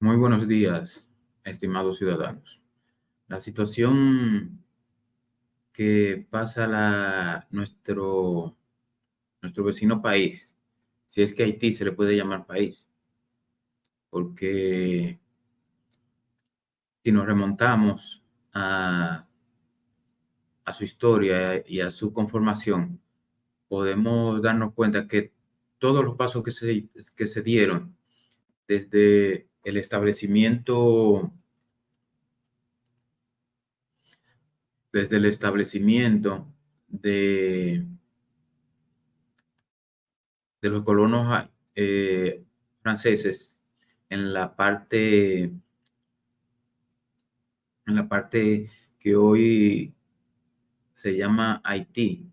Muy buenos días, estimados ciudadanos. La situación que pasa nuestro vecino país, si es que Haití se le puede llamar país, porque si nos remontamos a, a su historia y a su conformación, podemos darnos cuenta que todos los pasos que se dieron desde el establecimiento, desde el establecimiento de de los colonos franceses en la parte que hoy se llama Haití,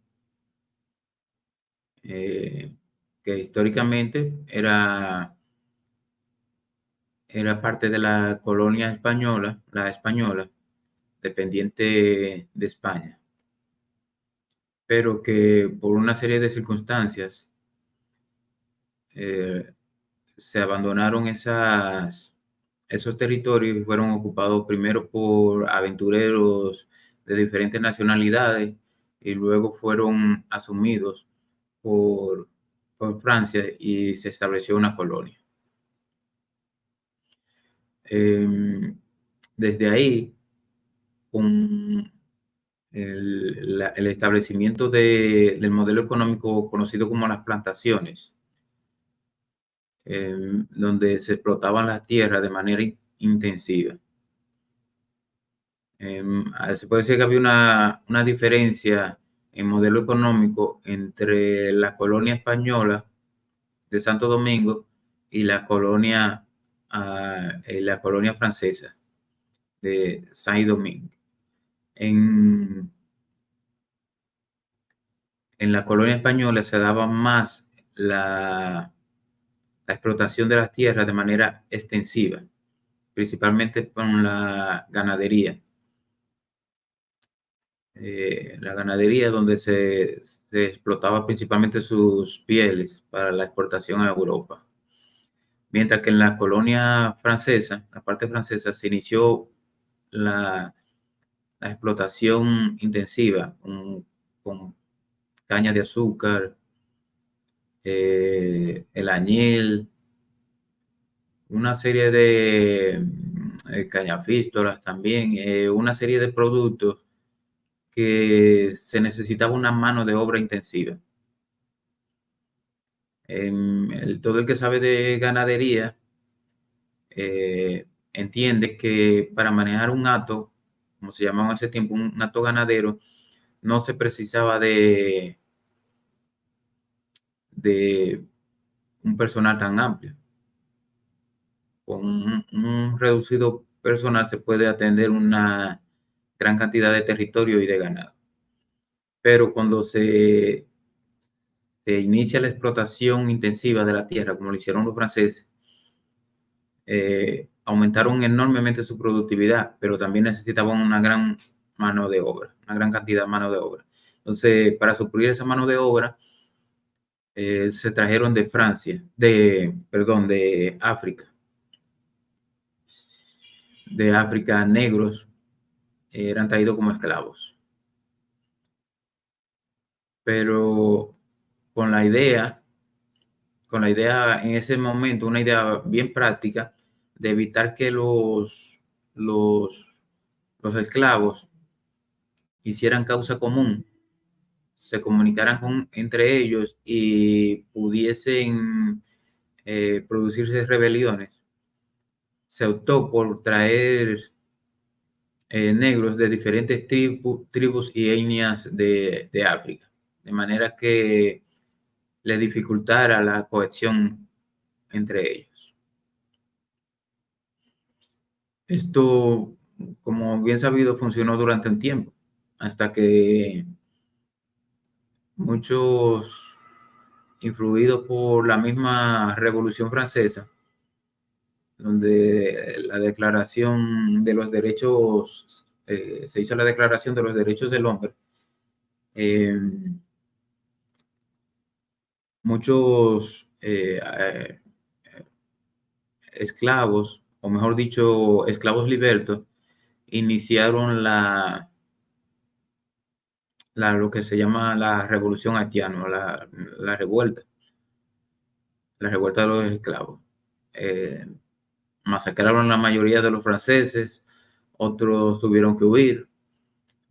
eh, que históricamente era parte de la colonia española, la española, dependiente de España, pero que por una serie de circunstancias eh, se abandonaron esos territorios y fueron ocupados primero por aventureros de diferentes nacionalidades y luego fueron asumidos por, por Francia y se estableció una colonia. Desde ahí, con el establecimiento del modelo económico conocido como las plantaciones, donde se explotaban las tierras de manera intensiva. Se puede decir que había una diferencia en modelo económico entre la colonia española de Santo Domingo y la colonia francesa de Saint-Domingue. En, en la colonia española se daba más la explotación de las tierras de manera extensiva, principalmente con la ganadería. La ganadería donde se explotaba principalmente sus pieles para la exportación a Europa. Mientras que en la colonia francesa, la parte francesa, se inició la, la explotación intensiva con caña de azúcar, el añil, una serie de cañafístolas también, una serie de productos que se necesitaba una mano de obra intensiva. Todo el que sabe de ganadería entiende que para manejar un hato, como se llamaba en ese tiempo, un hato ganadero, no se precisaba de un personal tan amplio. Con un reducido personal se puede atender una gran cantidad de territorio y de ganado. Pero cuando se inicia la explotación intensiva de la tierra, como lo hicieron los franceses, aumentaron enormemente su productividad, pero también necesitaban una gran mano de obra, una gran cantidad de mano de obra. Entonces, para suplir esa mano de obra, se trajeron de Francia, de África negros, eran traídos como esclavos. Pero con la idea, en ese momento, una idea bien práctica de evitar que los, los esclavos hicieran causa común, se comunicaran entre ellos y pudiesen producirse rebeliones. Se optó por traer negros de diferentes tribus y etnias de África, de manera que le dificultara la cohesión entre ellos. Esto, como bien sabido, funcionó durante un tiempo, hasta que muchos, influidos por la misma Revolución Francesa, donde la declaración de los derechos, se hizo la declaración de los derechos del hombre, eh, muchos esclavos o mejor dicho, esclavos libertos, iniciaron lo que se llama la revolución haitiana, la revuelta, la revuelta de los esclavos. Masacraron la mayoría de los franceses, otros tuvieron que huir.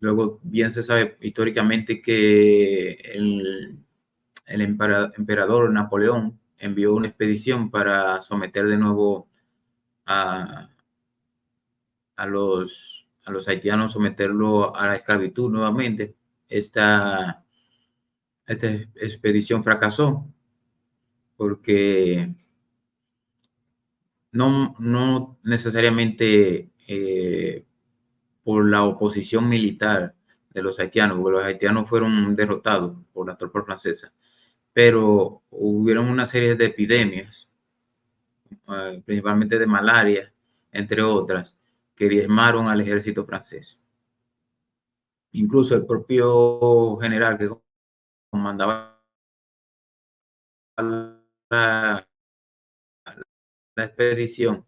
Luego, bien se sabe históricamente que el emperador Napoleón envió una expedición para someter de nuevo a, a los haitianos, someterlo a la esclavitud nuevamente. Esta expedición fracasó porque no necesariamente por la oposición militar de los haitianos, porque los haitianos fueron derrotados por las tropas francesas, pero hubieron una serie de epidemias, principalmente de malaria, entre otras, que diezmaron al ejército francés. Incluso el propio general que comandaba la, la expedición,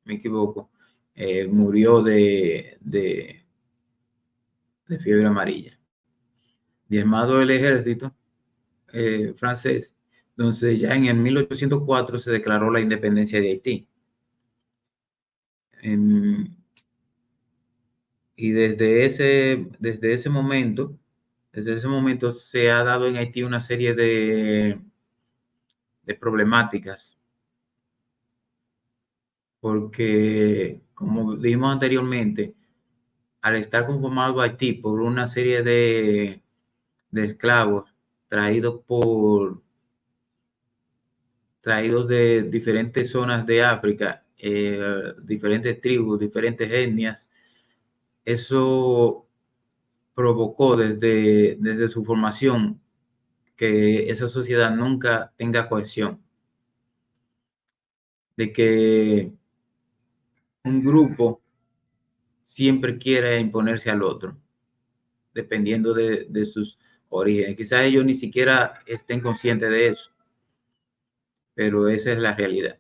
me equivoco, murió de fiebre amarilla. Diezmado el ejército francés, entonces ya en el 1804 se declaró la independencia de Haití. Y desde ese momento se ha dado en Haití una serie de problemáticas, porque como dijimos anteriormente, al estar conformado Haití por una serie de esclavos traídos de diferentes zonas de África, diferentes tribus, diferentes etnias, eso provocó desde su formación que esa sociedad nunca tenga cohesión, de que un grupo siempre quiera imponerse al otro, dependiendo de sus orígenes. Quizás ellos ni siquiera estén conscientes de eso, pero esa es la realidad.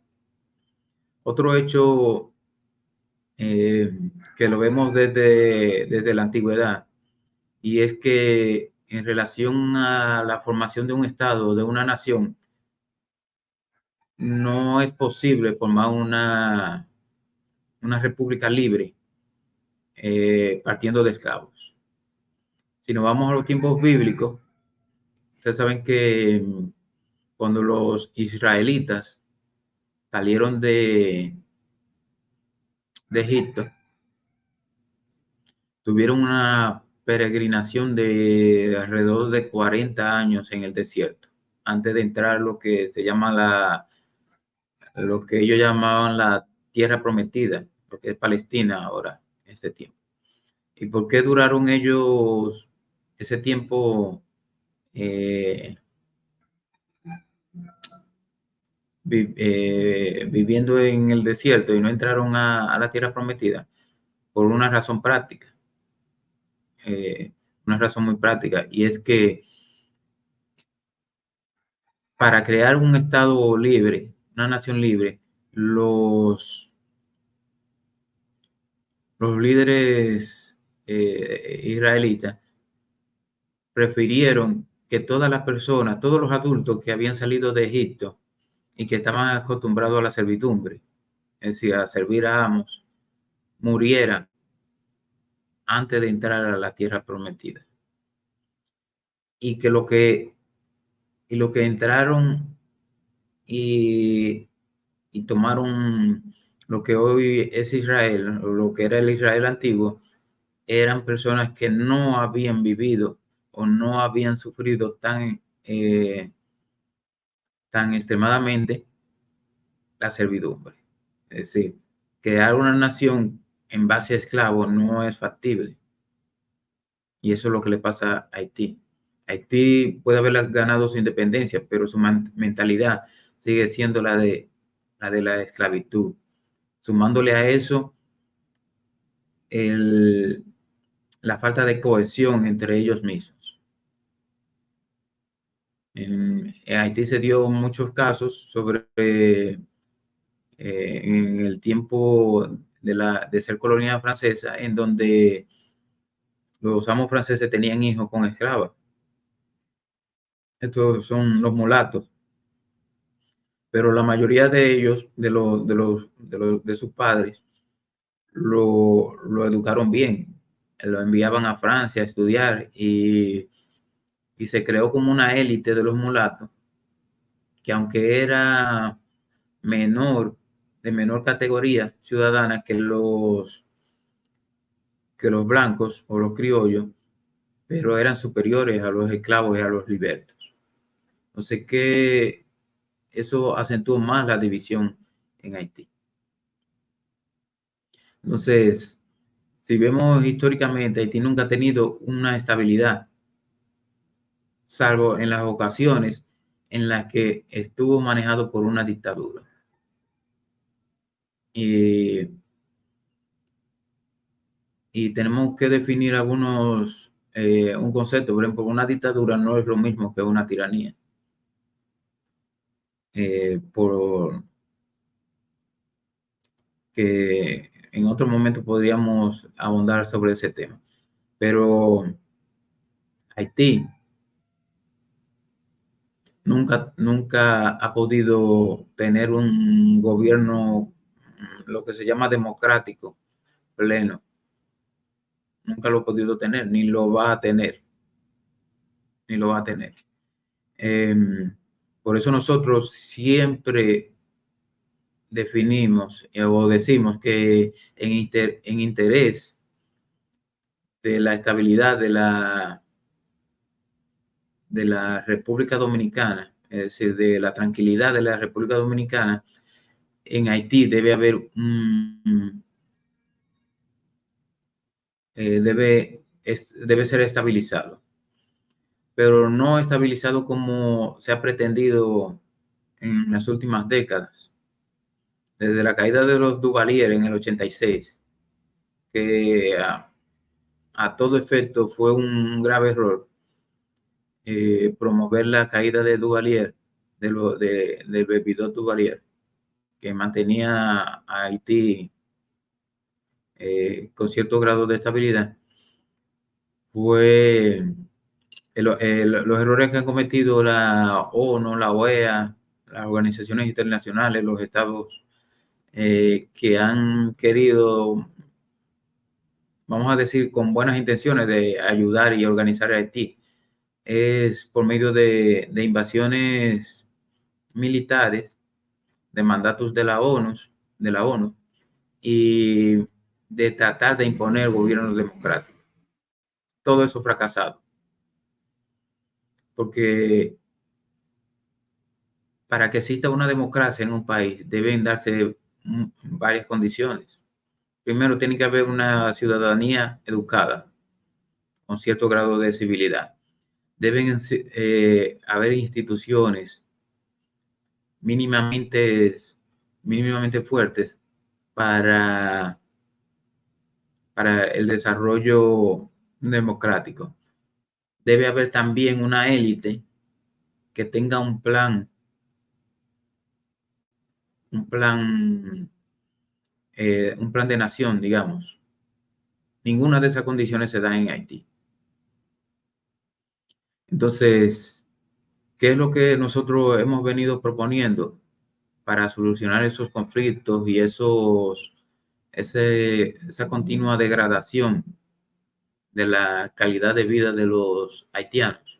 Otro hecho que lo vemos desde la antigüedad, y es que en relación a la formación de un Estado, de una nación, no es posible formar una república libre partiendo de esclavos. Si nos vamos a los tiempos bíblicos, ustedes saben que cuando los israelitas salieron de Egipto, tuvieron una peregrinación de alrededor de 40 años en el desierto, antes de entrar a lo que se llama lo que ellos llamaban la tierra prometida, lo que es Palestina ahora, en este tiempo. ¿Y por qué duraron ellos ese tiempo viviendo en el desierto y no entraron a la tierra prometida? Por una razón práctica, una razón muy práctica, y es que para crear un Estado libre, una nación libre, los líderes israelitas prefirieron que todas las personas, todos los adultos que habían salido de Egipto y que estaban acostumbrados a la servidumbre, es decir, a servir a amos, murieran antes de entrar a la tierra prometida. Y que lo que entraron y tomaron lo que hoy es Israel, o lo que era el Israel antiguo, eran personas que no habían vivido o no habían sufrido tan extremadamente la servidumbre. Es decir, crear una nación en base a esclavos no es factible. Y eso es lo que le pasa a Haití. Haití puede haber ganado su independencia, pero su mentalidad sigue siendo la de la esclavitud. Sumándole a eso la falta de cohesión entre ellos mismos. En Haití se dio muchos casos sobre en el tiempo de ser colonia francesa, en donde los amos franceses tenían hijos con esclavas. Estos son los mulatos, pero la mayoría de ellos, de sus padres, lo educaron bien. Lo enviaban a Francia a estudiar y se creó como una élite de los mulatos, que aunque era menor, de menor categoría ciudadana que los blancos o los criollos, pero eran superiores a los esclavos y a los libertos. Entonces, que eso acentuó más la división en Haití. Entonces, si vemos históricamente, Haití nunca ha tenido una estabilidad, salvo en las ocasiones en las que estuvo manejado por una dictadura. Y, y tenemos que definir un concepto. Por ejemplo, una dictadura no es lo mismo que una tiranía. Por que en otro momento podríamos ahondar sobre ese tema. Pero Haití nunca ha podido tener un gobierno, lo que se llama democrático, pleno. Nunca lo ha podido tener, ni lo va a tener, ni lo va a tener. Por eso nosotros siempre definimos o decimos que en interés de la estabilidad de la República Dominicana, es decir, de la tranquilidad de la República Dominicana, en Haití debe haber debe ser estabilizado, pero no estabilizado como se ha pretendido en las últimas décadas, desde la caída de los Duvalier en el 86, que a todo efecto fue un grave error promover la caída de Duvalier, del bebidor Duvalier, que mantenía a Haití con cierto grado de estabilidad. Fue los errores que han cometido la ONU, la OEA, las organizaciones internacionales, los estados que han querido, vamos a decir, con buenas intenciones de ayudar y organizar a Haití, es por medio de invasiones militares, de mandatos de la ONU y de tratar de imponer gobiernos democráticos. Todo eso fracasado. Porque para que exista una democracia en un país deben darse varias condiciones. Primero, tiene que haber una ciudadanía educada, con cierto grado de civilidad. Deben haber instituciones mínimamente fuertes para el desarrollo democrático. Debe haber también una élite que tenga un plan de nación, digamos. Ninguna de esas condiciones se da en Haití. Entonces, ¿qué es lo que nosotros hemos venido proponiendo para solucionar esos conflictos y esa continua degradación de la calidad de vida de los haitianos?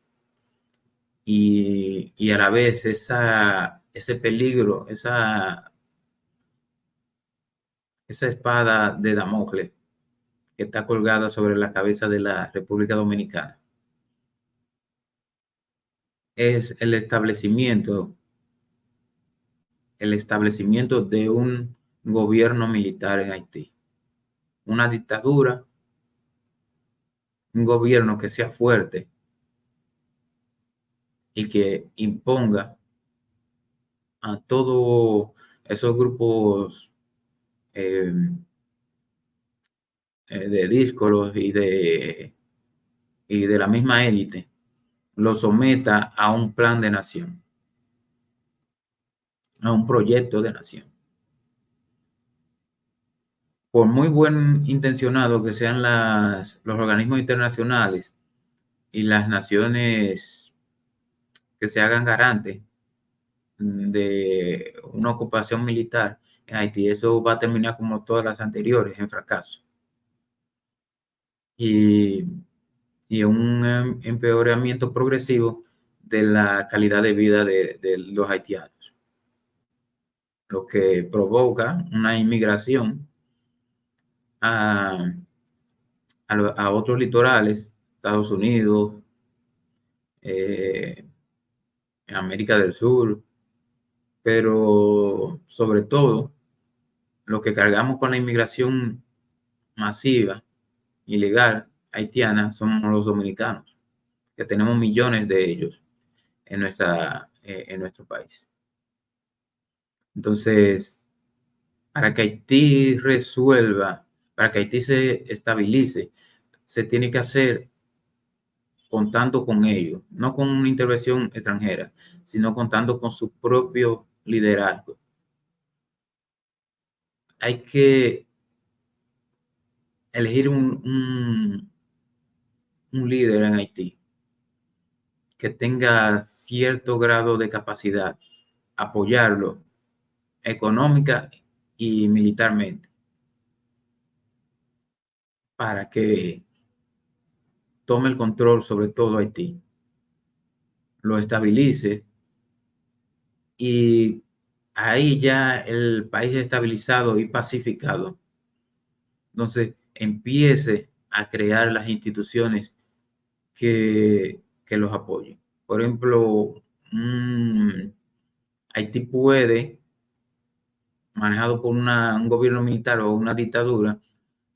Y a la vez ese peligro, esa espada de Damocles que está colgada sobre la cabeza de la República Dominicana, es el establecimiento de un gobierno militar en Haití, una dictadura, un gobierno que sea fuerte y que imponga a todos esos grupos eh, de díscolos y de la misma élite, lo someta a un plan de nación, a un proyecto de nación. por muy buen intencionado que sean los organismos internacionales y las naciones que se hagan garantes de una ocupación militar en Haití, eso va a terminar como todas las anteriores, en fracaso. Y, y un empeoramiento progresivo de la calidad de vida de los haitianos, lo que provoca una inmigración a, a otros litorales, Estados Unidos, en América del Sur, pero sobre todo lo que cargamos con la inmigración masiva, ilegal, haitiana, somos los dominicanos, que tenemos millones de ellos en nuestro país. Entonces, para que Haití resuelva, para que Haití se estabilice, se tiene que hacer contando con ellos, no con una intervención extranjera, sino contando con su propio liderazgo. Hay que elegir un líder en Haití que tenga cierto grado de capacidad, apoyarlo económica y militarmente para que tome el control sobre todo Haití, lo estabilice y ahí ya el país estabilizado y pacificado, entonces empiece a crear las instituciones que los apoyen. Por ejemplo, Haití puede, manejado por un gobierno militar o una dictadura,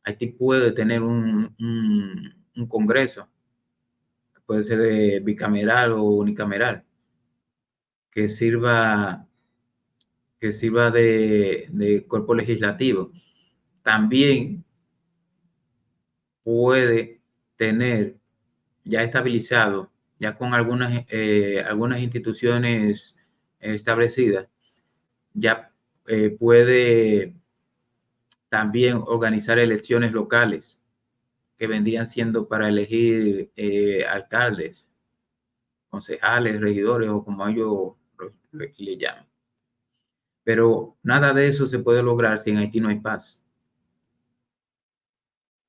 Haití puede tener un Congreso, puede ser bicameral o unicameral, que sirva, que sirva de cuerpo legislativo. También puede tener ya estabilizado, ya con algunas instituciones establecidas, ya puede también organizar elecciones locales que vendrían siendo para elegir alcaldes, concejales, regidores o como ellos le llaman. Pero nada de eso se puede lograr si en Haití no hay paz.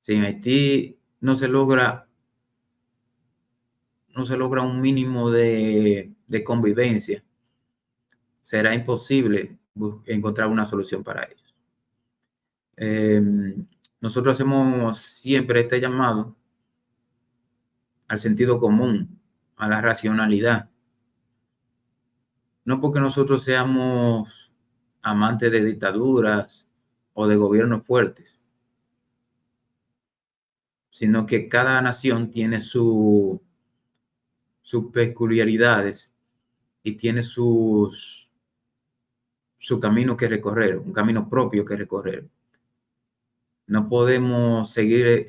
Si en Haití no se logra un mínimo de convivencia, será imposible encontrar una solución para ellos. Nosotros hacemos siempre este llamado al sentido común, a la racionalidad. No porque nosotros seamos amantes de dictaduras o de gobiernos fuertes, sino que cada nación tiene sus peculiaridades y tiene su camino que recorrer, un camino propio que recorrer. No podemos seguir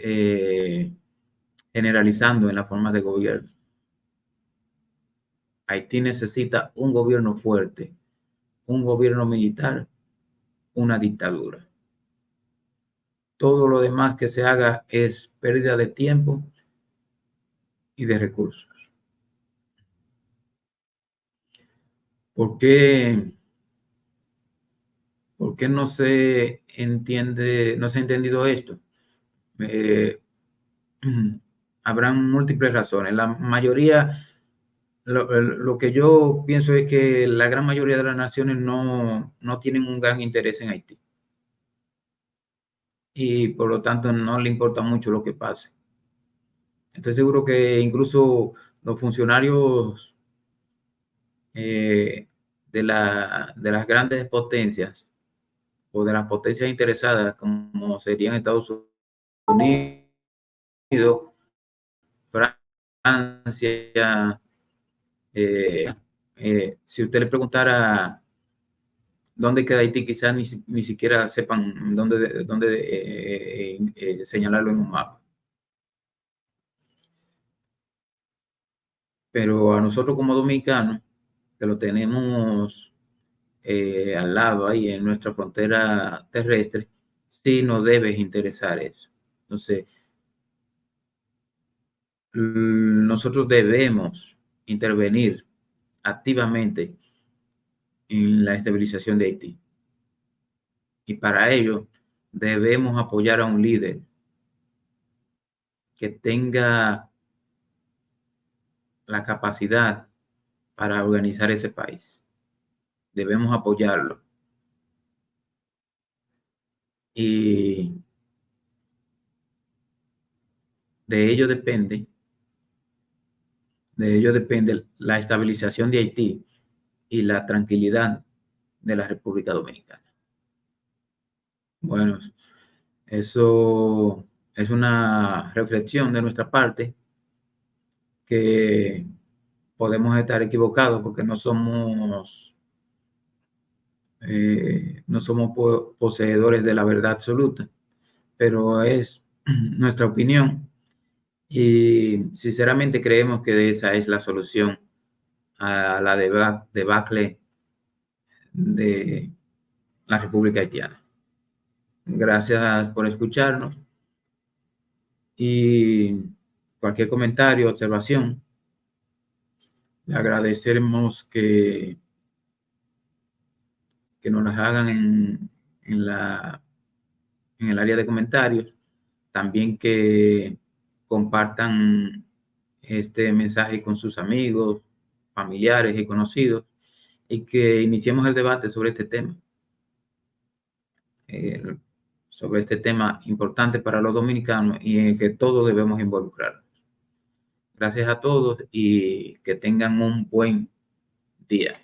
generalizando en la forma de gobierno. Haití necesita un gobierno fuerte, un gobierno militar, una dictadura. Todo lo demás que se haga es pérdida de tiempo y de recursos. ¿Por qué no se entiende, no se ha entendido esto? Habrán múltiples razones. La mayoría, lo que yo pienso es que la gran mayoría de las naciones no tienen un gran interés en Haití. Y por lo tanto no le importa mucho lo que pase. Estoy seguro que incluso los funcionarios de las grandes potencias o de las potencias interesadas, como serían Estados Unidos, Francia, si usted le preguntara dónde queda Haití, quizás ni siquiera sepan dónde señalarlo en un mapa. Pero a nosotros como dominicanos, que lo tenemos al lado ahí en nuestra frontera terrestre, sí nos debe interesar eso. Entonces, nosotros debemos intervenir activamente en la estabilización de Haití. Y para ello debemos apoyar a un líder que tenga la capacidad para organizar ese país. Debemos apoyarlo. Y de ello depende, la estabilización de Haití y la tranquilidad de la República Dominicana. Bueno, eso es una reflexión de nuestra parte, que podemos estar equivocados porque no somos poseedores de la verdad absoluta, pero es nuestra opinión y sinceramente creemos que esa es la solución a la debacle de la República Haitiana. Gracias por escucharnos y cualquier comentario, observación, le agradeceremos que nos las hagan en el área de comentarios. También que compartan este mensaje con sus amigos, familiares y conocidos y que iniciemos el debate sobre este tema. Sobre este tema importante para los dominicanos y en el que todos debemos involucrarnos. Gracias a todos y que tengan un buen día.